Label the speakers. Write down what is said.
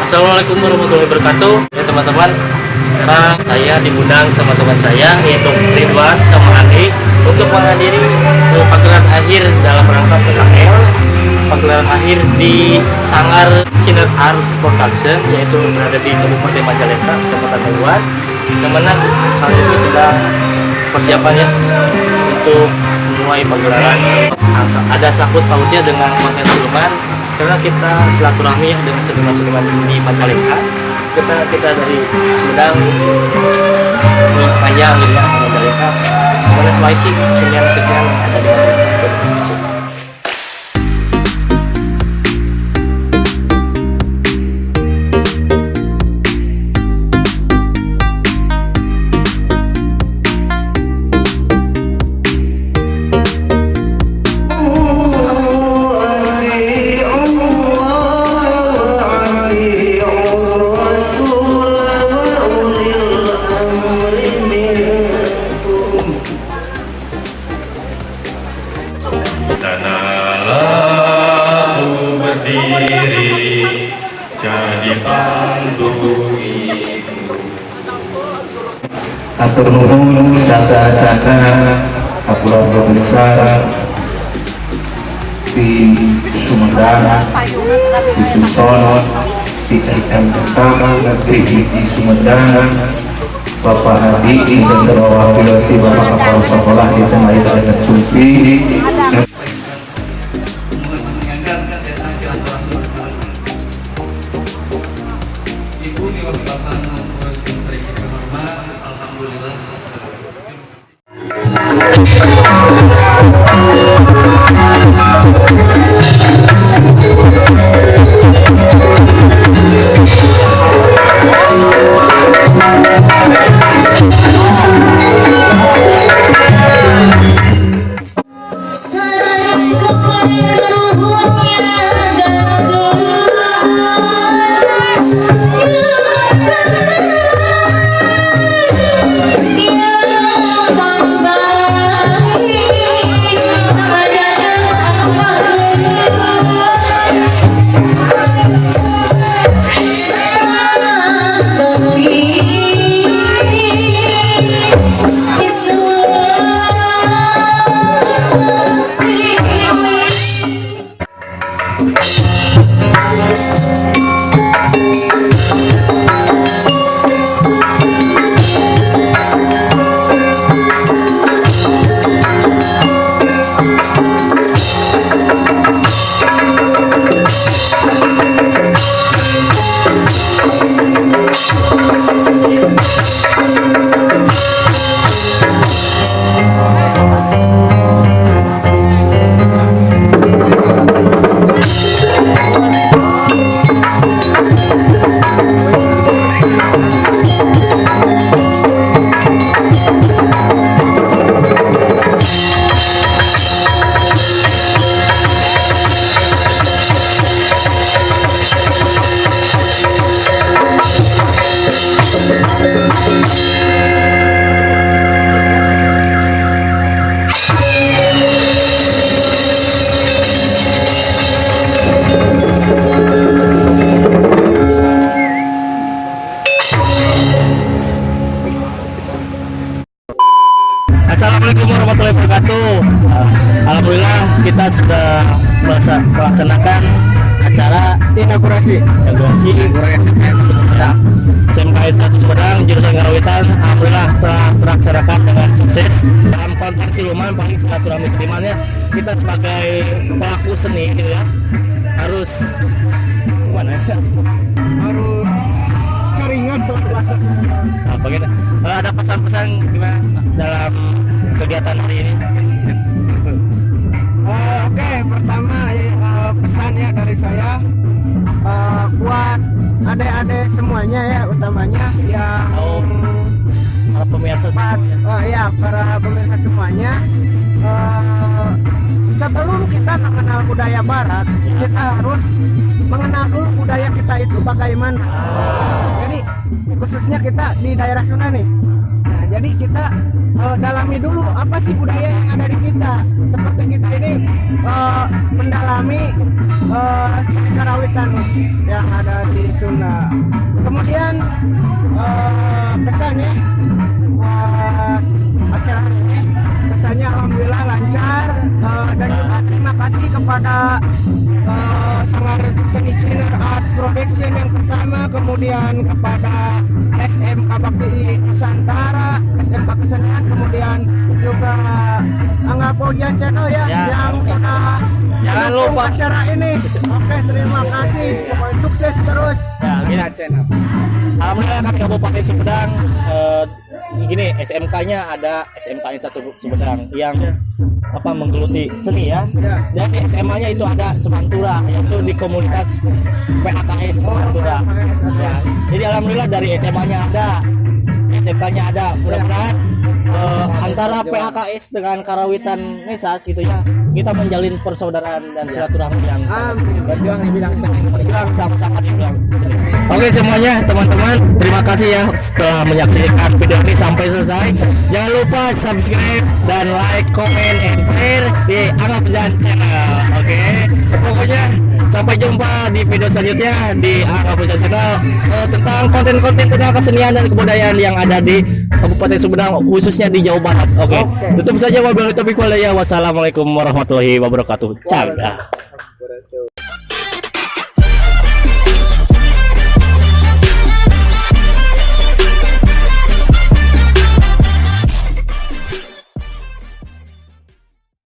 Speaker 1: Assalamualaikum warahmatullahi wabarakatuh ya teman-teman. Sekarang saya diundang sama teman saya yaitu Ridwan sama Andi untuk menghadiri pagelaran akhir dalam rangka PKL, pagelaran akhir di Sanggar Ciner Art Production, yaitu berada di Kabupaten Majalengka, Kecamatan Teguan, yang mana kali ini sedang persiapannya untuk memulai pagelaran. Ada sangkut pautnya dengan Mahen Sulman, karena kita silaturahmi ya dengan seniman-seniman di Majalengka. Kita dari Sumedang, Panjang gitu ya, Majalengka. Mana semua sih kesenian-kesenian yang ada di Majalengka.
Speaker 2: Sanalah aku berdiri jadi panggung ibu.
Speaker 3: Atur nuhun sada-sada keluarga besar di Sumedang, di Suson, di SMK Negeri 1 Sumedang, Bapak Hadi dan terwakil di Bapak Kepala Sekolah di Tanah Air dan Sumpi.
Speaker 2: Ibu diwakilkan untuk sering kita hormat, alhamdulillah.
Speaker 1: Assalamualaikum warahmatullahi wabarakatuh. Alhamdulillah kita sudah melaksanakan acara inaugurasi SMK 1 Sumedang jurusan Karawitan. Alhamdulillah telah terlaksanakan dengan sukses. Dalam konteks siluman paling silaturahmi senimannya, kita sebagai pelaku seni gitu ya harus gimana ya? Harus caringan apa gitu. Ada pesan-pesan gimana dalam kegiatan hari ini?
Speaker 4: Oke, pertama pesannya dari saya buat adik-adik semuanya ya, utamanya yang
Speaker 1: para pemirsa semuanya.
Speaker 4: Oh ya, para pemirsa semuanya, sebelum kita mengenal budaya Barat, kita harus mengenal dulu budaya kita itu bagaimana. Jadi khususnya kita di daerah Sunda nih. Nah, jadi kita dalami dulu apa sih budaya yang ada di kita. Seperti kita ini mendalami seni karawitan yang ada di Sunda. Kemudian pesannya acara ini kesannya alhamdulillah lancar, dan juga terima kasih kepada Sanggar Seni Ciner Art Production yang pertama, kemudian kepada SMK Bakti Nusantara, SMK Kesenian, kemudian juga Angga Pojan Channel ya, yang sudah
Speaker 1: Jangan
Speaker 4: mendukung
Speaker 1: lupa.
Speaker 4: acara ini. Oke, terima kasih, pokoknya sukses terus.
Speaker 1: Ya, gini. Alhamdulillah kan Kabupaten Sumedang gini, SMK-nya ada SMKN 1 Sumedang yang menggeluti seni ya. Dan di SMA-nya itu ada Semantura, yaitu di komunitas PHKS Semantura. Ya. Jadi alhamdulillah dari SMA-nya ada, SMK-nya ada. Mudah-mudahan antara PHKS dengan Karawitan Mesas gitu ya, kita menjalin persaudaraan dan silaturahmi yang
Speaker 4: Berjuang di bidang seni.
Speaker 1: berjuang sama-sama di bidang seni. Oke semuanya teman-teman, terima kasih ya setelah menyaksikan video ini sampai selesai. Jangan lupa subscribe dan like, comment, and share di Angga Pojan Channel. Oke, pokoknya sampai jumpa di video selanjutnya di Angga Pojan Channel tentang konten-konten tentang kesenian dan kebudayaan yang ada di Kabupaten Sumedang, khususnya di Jawa Barat. Oke, tutup saja wabillahi taufiq wal hidayah. Wassalamualaikum warahmatullahi wabarakatuh. Caga.